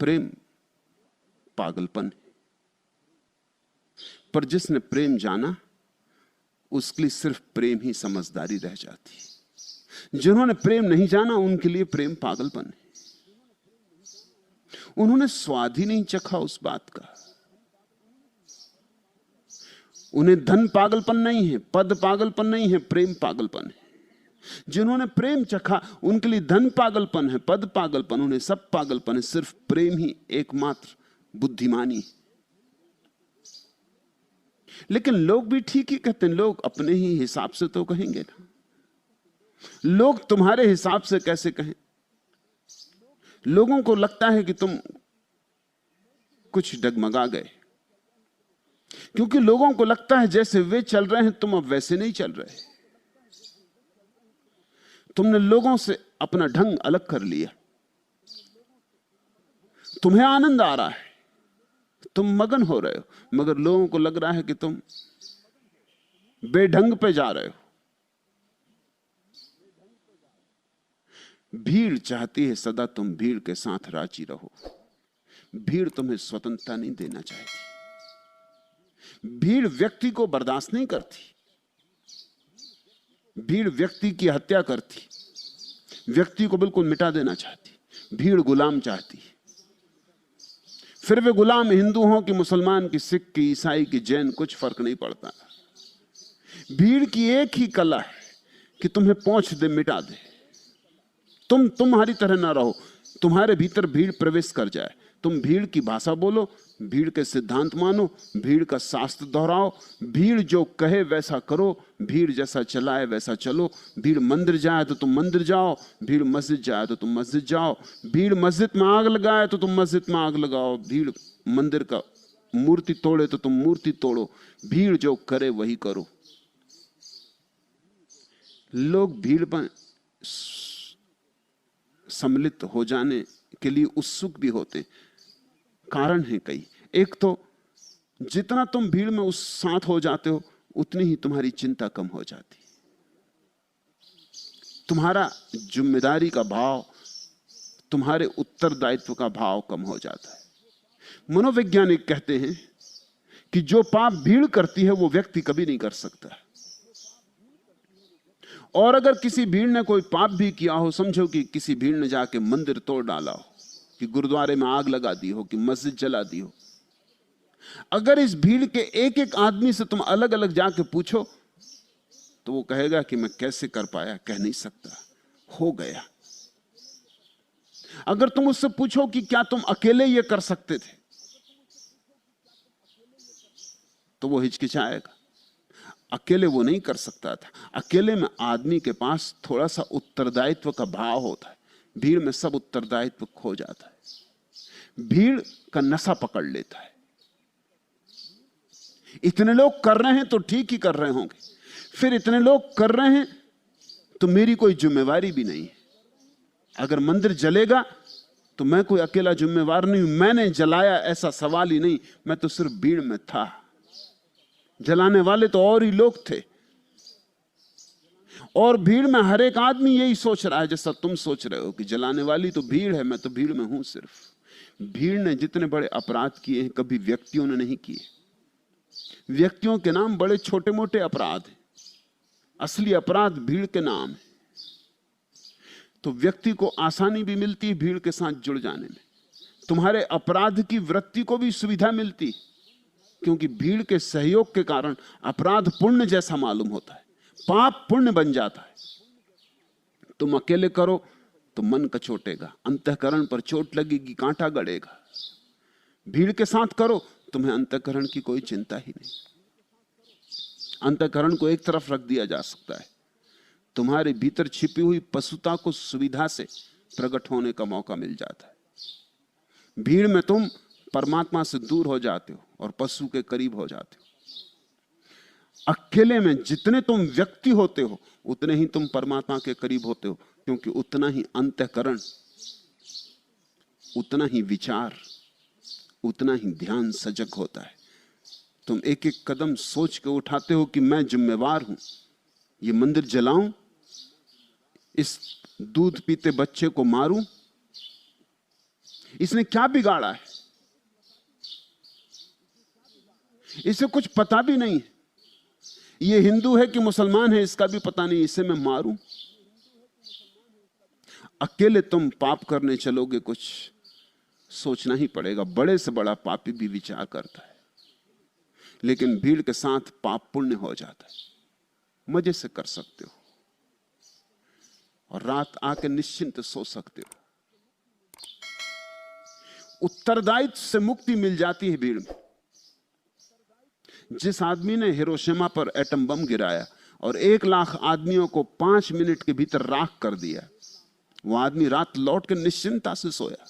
प्रेम पागलपन है, पर जिसने प्रेम जाना उसके लिए सिर्फ प्रेम ही समझदारी रह जाती है। जिन्होंने प्रेम नहीं जाना उनके लिए प्रेम पागलपन है। उन्होंने स्वाद ही नहीं चखा उस बात का। उन्हें धन पागलपन नहीं है, पद पागलपन नहीं है, प्रेम पागलपन है। जिन्होंने प्रेम चखा उनके लिए धन पागलपन है, पद पागलपन, उन्हें सब पागलपन है, सिर्फ प्रेम ही एकमात्र बुद्धिमानी। लेकिन लोग भी ठीक ही कहते हैं, लोग अपने ही हिसाब से तो कहेंगे ना। लोग तुम्हारे हिसाब से कैसे कहें? लोगों को लगता है कि तुम कुछ डगमगा गए, क्योंकि लोगों को लगता है जैसे वे चल रहे हैं तुम अब वैसे नहीं चल रहे। तुमने लोगों से अपना ढंग अलग कर लिया। तुम्हें आनंद आ रहा है, तुम मगन हो रहे हो, मगर लोगों को लग रहा है कि तुम बेढंग पे जा रहे हो। भीड़ चाहती है सदा तुम भीड़ के साथ राजी रहो। भीड़ तुम्हें स्वतंत्रता नहीं देना चाहती। भीड़ व्यक्ति को बर्दाश्त नहीं करती। भीड़ व्यक्ति की हत्या करती, व्यक्ति को बिल्कुल मिटा देना चाहती। भीड़ गुलाम चाहती। फिर वे गुलाम हिंदू हो कि मुसलमान की, सिख की, ईसाई की, जैन, कुछ फर्क नहीं पड़ता। भीड़ की एक ही कला है कि तुम्हें पहुंच दे, मिटा दे। तुम तुम्हारी तरह ना रहो, तुम्हारे भीतर भीड़ प्रवेश कर जाए। तुम भीड़ की भाषा बोलो, भीड़ के सिद्धांत मानो, भीड़ का शास्त्र दोहराओ, भीड़ जो कहे वैसा करो, भीड़ जैसा चलाए वैसा चलो। भीड़ मंदिर जाए तो तुम मंदिर जाओ, भीड़ मस्जिद जाए तो तुम मस्जिद जाओ, भीड़ मस्जिद में आग लगाए तो तुम मस्जिद में आग लगाओ, भीड़ मंदिर का मूर्ति तोड़े तो तुम मूर्ति तोड़ो। भीड़ जो करे वही करो। लोग भीड़ पर सम्मिलित हो जाने के लिए उत्सुक भी होते। कारण है कई। एक तो जितना तुम भीड़ में उस साथ हो जाते हो उतनी ही तुम्हारी चिंता कम हो जाती। तुम्हारा जिम्मेदारी का भाव, तुम्हारे उत्तरदायित्व का भाव कम हो जाता है। मनोवैज्ञानिक कहते हैं कि जो पाप भीड़ करती है वो व्यक्ति कभी नहीं कर सकता। और अगर किसी भीड़ ने कोई पाप भी किया हो, समझो कि किसी भीड़ ने जाके मंदिर तोड़ डाला हो, कि गुरुद्वारे में आग लगा दी हो, कि मस्जिद जला दी हो, अगर इस भीड़ के एक एक आदमी से तुम अलग अलग जाके पूछो तो वो कहेगा कि मैं कैसे कर पाया, कह नहीं सकता, हो गया। अगर तुम उससे पूछो कि क्या तुम अकेले ये कर सकते थे, तो वो हिचकिचाएगा। अकेले वो नहीं कर सकता था। अकेले में आदमी के पास थोड़ा सा उत्तरदायित्व का भाव होता है, भीड़ में सब उत्तरदायित्व खो जाता है। भीड़ का नशा पकड़ लेता है। इतने लोग कर रहे हैं तो ठीक ही कर रहे होंगे, फिर इतने लोग कर रहे हैं तो मेरी कोई जिम्मेवारी भी नहीं है। अगर मंदिर जलेगा तो मैं कोई अकेला जिम्मेवार नहीं हूं, मैंने जलाया ऐसा सवाल ही नहीं, मैं तो सिर्फ भीड़ में था। जलाने वाले तो और ही लोग थे। और भीड़ में हर एक आदमी यही सोच रहा है जैसा तुम सोच रहे हो कि जलाने वाली तो भीड़ है, मैं तो भीड़ में हूं। सिर्फ भीड़ ने जितने बड़े अपराध किए हैं कभी व्यक्तियों ने नहीं किए। व्यक्तियों के नाम बड़े छोटे मोटे अपराध हैं, असली अपराध भीड़ के नाम है। तो व्यक्ति को आसानी भी मिलती है भीड़ के साथ जुड़ जाने में। तुम्हारे अपराध की वृत्ति को भी सुविधा मिलती, क्योंकि भीड़ के सहयोग के कारण अपराध पुण्य जैसा मालूम होता है, पाप पुण्य बन जाता है। तुम अकेले करो तो मन कचोटेगा, अंतःकरण पर चोट लगेगी, कांटा गड़ेगा। भीड़ के साथ करो, तुम्हें अंतःकरण की कोई चिंता ही नहीं। अंतःकरण को एक तरफ रख दिया जा सकता है। तुम्हारे भीतर छिपी हुई पशुता को सुविधा से प्रकट होने का मौका मिल जाता है। भीड़ में तुम परमात्मा से दूर हो जाते हो और पशु के करीब हो जाते हो। अकेले में जितने तुम व्यक्ति होते हो उतने ही तुम परमात्मा के करीब होते हो, क्योंकि उतना ही अंतःकरण, उतना ही विचार, उतना ही ध्यान सजग होता है। तुम एक एक कदम सोच के उठाते हो कि मैं जिम्मेवार हूं, ये मंदिर जलाऊं, इस दूध पीते बच्चे को मारूं, इसने क्या बिगाड़ा है? इसे कुछ पता भी नहीं है। ये हिंदू है कि मुसलमान है इसका भी पता नहीं, इसे मैं मारूं? अकेले तुम पाप करने चलोगे, कुछ सोचना ही पड़ेगा। बड़े से बड़ा पापी भी विचार करता है, लेकिन भीड़ के साथ पाप पुण्य हो जाता है। मजे से कर सकते हो और रात आके निश्चिंत सो सकते हो। उत्तरदायित्व से मुक्ति मिल जाती है भीड़ में। जिस आदमी ने हिरोशिमा पर एटम बम गिराया और 1 लाख आदमियों को 5 मिनट के भीतर राख कर दिया, वो आदमी रात लौट कर निश्चिंतता से सोया।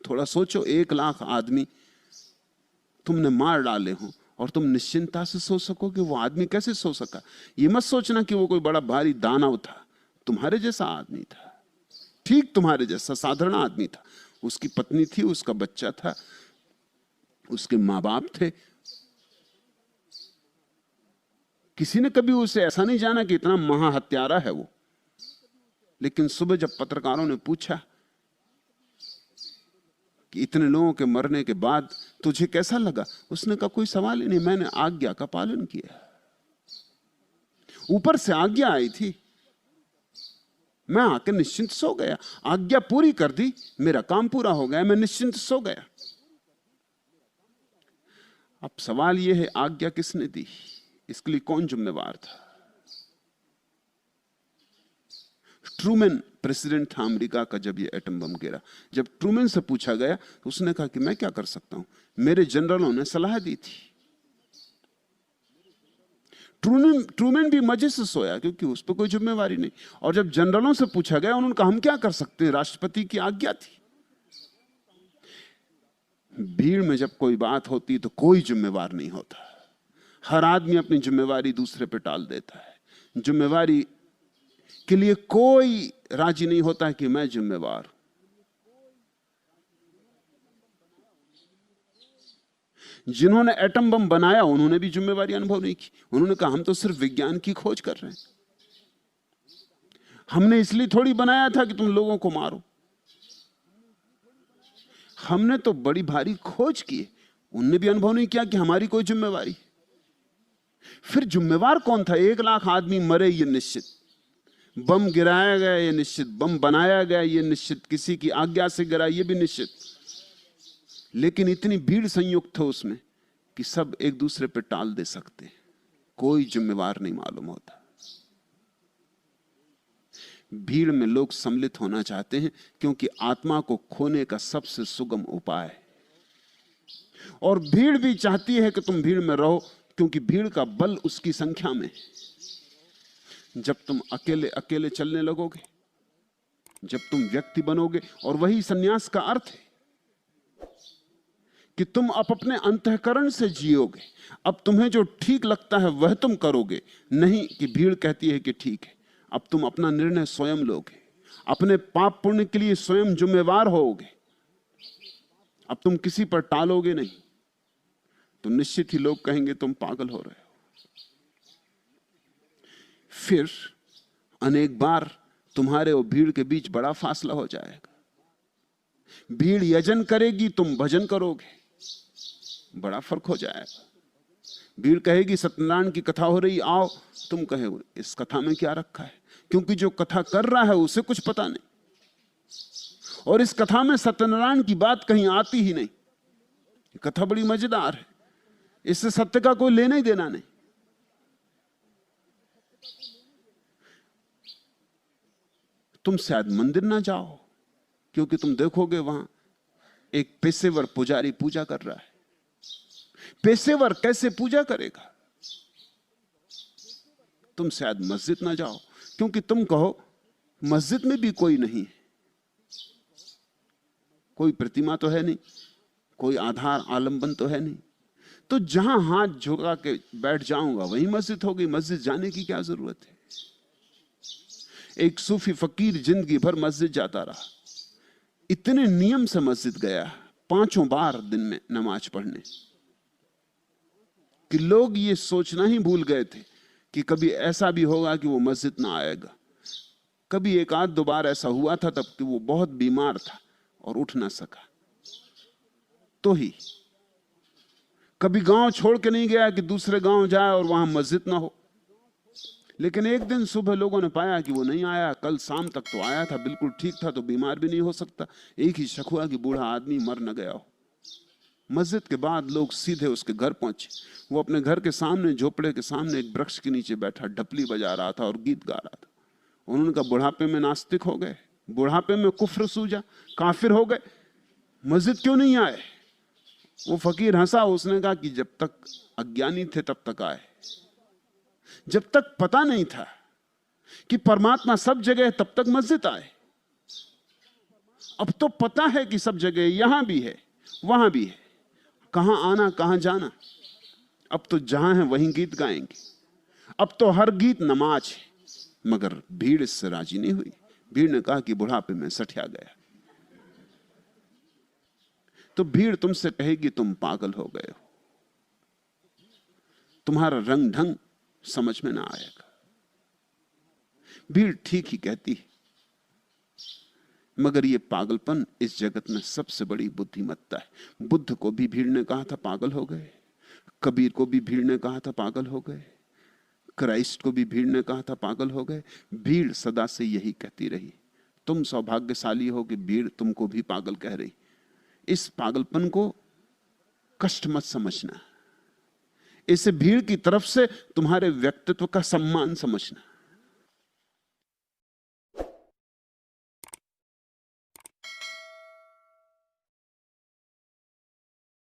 थोड़ा सोचो, 1 लाख आदमी तुमने मार डाले हो और तुम निश्चिंतता से सो सकोगे? वो आदमी कैसे सो सका? ये मत सोचना कि वो कोई बड़ा भारी दानव था, तुम्हारे जैसा आदमी था, ठीक तुम्हारे जैसा साधारण आदमी था। उसकी पत्नी थी, उसका बच्चा था, उसके माँ बाप थे। किसी ने कभी उसे ऐसा नहीं जाना कि इतना महाहत्यारा है वो। लेकिन सुबह जब पत्रकारों ने पूछा कि इतने लोगों के मरने के बाद तुझे कैसा लगा, उसने कहा कोई सवाल ही नहीं, मैंने आज्ञा का पालन किया। ऊपर से आज्ञा आई थी, मैं आके निश्चिंत सो गया। आज्ञा पूरी कर दी, मेरा काम पूरा हो गया, मैं निश्चिंत सो गया। अब सवाल यह है, आज्ञा किसने दी? इसके लिए कौन जिम्मेवार था? ट्रूमैन प्रेसिडेंट था अमेरिका का जब ये एटम बम गिरा। जब ट्रूमैन से पूछा गया तो उसने कहा कि मैं क्या कर सकता हूं, मेरे जनरलों ने सलाह दी थी। ट्रूमैन भी मजे से सोया क्योंकि उस पर कोई जिम्मेवारी नहीं। और जब जनरलों से पूछा गया, उन्होंने कहा हम क्या कर सकते हैं, राष्ट्रपति की आज्ञा थी। भीड़ में जब कोई बात होती तो कोई जिम्मेवार नहीं होता। हर आदमी अपनी जिम्मेवारी दूसरे पे टाल देता है। जिम्मेवारी के लिए कोई राजी नहीं होता है कि मैं जिम्मेवार हूं। जिन्होंने एटम बम बनाया उन्होंने भी जिम्मेवारी अनुभव नहीं की। उन्होंने कहा हम तो सिर्फ विज्ञान की खोज कर रहे हैं, हमने इसलिए थोड़ी बनाया था कि तुम लोगों को मारो। हमने तो बड़ी भारी खोज की, उनने भी अनुभव नहीं किया कि हमारी कोई जिम्मेवारी। फिर जिम्मेवार कौन था? 1 लाख आदमी मरे ये निश्चित, बम गिराया गया ये निश्चित, बम बनाया गया ये निश्चित, किसी की आज्ञा से गिरा ये भी निश्चित। लेकिन इतनी भीड़ संयुक्त हो उसमें कि सब एक दूसरे पे टाल दे सकते हैं, कोई जिम्मेवार नहीं मालूम होता। भीड़ में लोग सम्मिलित होना चाहते हैं क्योंकि आत्मा को खोने का सबसे सुगम उपाय है। और भीड़ भी चाहती है कि तुम भीड़ में रहो क्योंकि भीड़ का बल उसकी संख्या में। जब तुम अकेले अकेले चलने लगोगे, जब तुम व्यक्ति बनोगे, और वही सन्यास का अर्थ है कि तुम अपने अंतःकरण से जियोगे। अब तुम्हें जो ठीक लगता है वह तुम करोगे, नहीं कि भीड़ कहती है कि ठीक है। अब तुम अपना निर्णय स्वयं लोगे, अपने पाप पुण्य के लिए स्वयं जिम्मेवार होगे। अब तुम किसी पर टालोगे नहीं, तो निश्चित ही लोग कहेंगे तुम पागल हो रहे हो। फिर अनेक बार तुम्हारे और भीड़ के बीच बड़ा फासला हो जाएगा। भीड़ यजन करेगी, तुम भजन करोगे, बड़ा फर्क हो जाएगा। भीड़ कहेगी सत्यनारायण की कथा हो रही आओ, तुम कहे इस कथा में क्या रखा है, क्योंकि जो कथा कर रहा है उसे कुछ पता नहीं, और इस कथा में सत्यनारायण की बात कहीं आती ही नहीं। कथा बड़ी मजेदार है, इससे सत्य का कोई लेना ही देना नहीं। तुम शायद मंदिर ना जाओ क्योंकि तुम देखोगे वहां एक पेशेवर पुजारी पूजा कर रहा है। पेशेवर कैसे पूजा करेगा? तुम शायद मस्जिद ना जाओ क्योंकि तुम कहो मस्जिद में भी कोई नहीं है, कोई प्रतिमा तो है नहीं, कोई आधार आलंबन तो है नहीं। तो जहां हाथ झुका के बैठ जाऊंगा वही मस्जिद होगी, मस्जिद जाने की क्या जरूरत है? एक सूफी फकीर जिंदगी भर मस्जिद जाता रहा, इतने नियम से मस्जिद गया 5 बार दिन में नमाज पढ़ने कि लोग ये सोचना ही भूल गए थे कि कभी ऐसा भी होगा कि वो मस्जिद ना आएगा, कभी एक आध दो बार ऐसा हुआ था तब कि वो बहुत बीमार था और उठ ना सका, तो ही। कभी गांव छोड़ के नहीं गया कि दूसरे गांव जाए और वहां मस्जिद ना हो। लेकिन एक दिन सुबह लोगों ने पाया कि वो नहीं आया। कल शाम तक तो आया था, बिल्कुल ठीक था, तो बीमार भी नहीं हो सकता। एक ही शक हुआ कि बूढ़ा आदमी मर न गया हो। मस्जिद के बाद लोग सीधे उसके घर पहुंचे। वो अपने घर के सामने, झोपड़े के सामने एक वृक्ष के नीचे बैठा ढपली बजा रहा था और गीत गा रहा था। उन्होंने कहा, बुढ़ापे में नास्तिक हो गए, बुढ़ापे में कुफ्र सूझा, काफिर हो गए, मस्जिद क्यों नहीं आए? वो फकीर हंसा। उसने कहा कि जब तक अज्ञानी थे तब तक आए, जब तक पता नहीं था कि परमात्मा सब जगह है तब तक मस्जिद आए। अब तो पता है कि सब जगह, यहां भी है वहां भी है, कहां आना कहां जाना। अब तो जहां है वहीं गीत गाएंगे। अब तो हर गीत नमाज है। मगर भीड़ इससे राजी नहीं हुई। भीड़ ने कहा कि बुढ़ापे में सठिया गया। तो भीड़ तुमसे कहेगी तुम पागल हो गए हो, तुम्हारा रंग ढंग समझ में ना आएगा। भीड़ ठीक ही कहती है, मगर ये पागलपन इस जगत में सबसे बड़ी बुद्धिमत्ता है। बुद्ध को भी भीड़ ने कहा था पागल हो गए, कबीर को भी भीड़ ने कहा था पागल हो गए, क्राइस्ट को भी भीड़ ने कहा था पागल हो गए। भीड़ सदा से यही कहती रही। तुम सौभाग्यशाली हो कि भीड़ तुमको भी पागल कह रही। इस पागलपन को कष्ट मत समझना, इसे भीड़ की तरफ से तुम्हारे व्यक्तित्व का सम्मान समझना।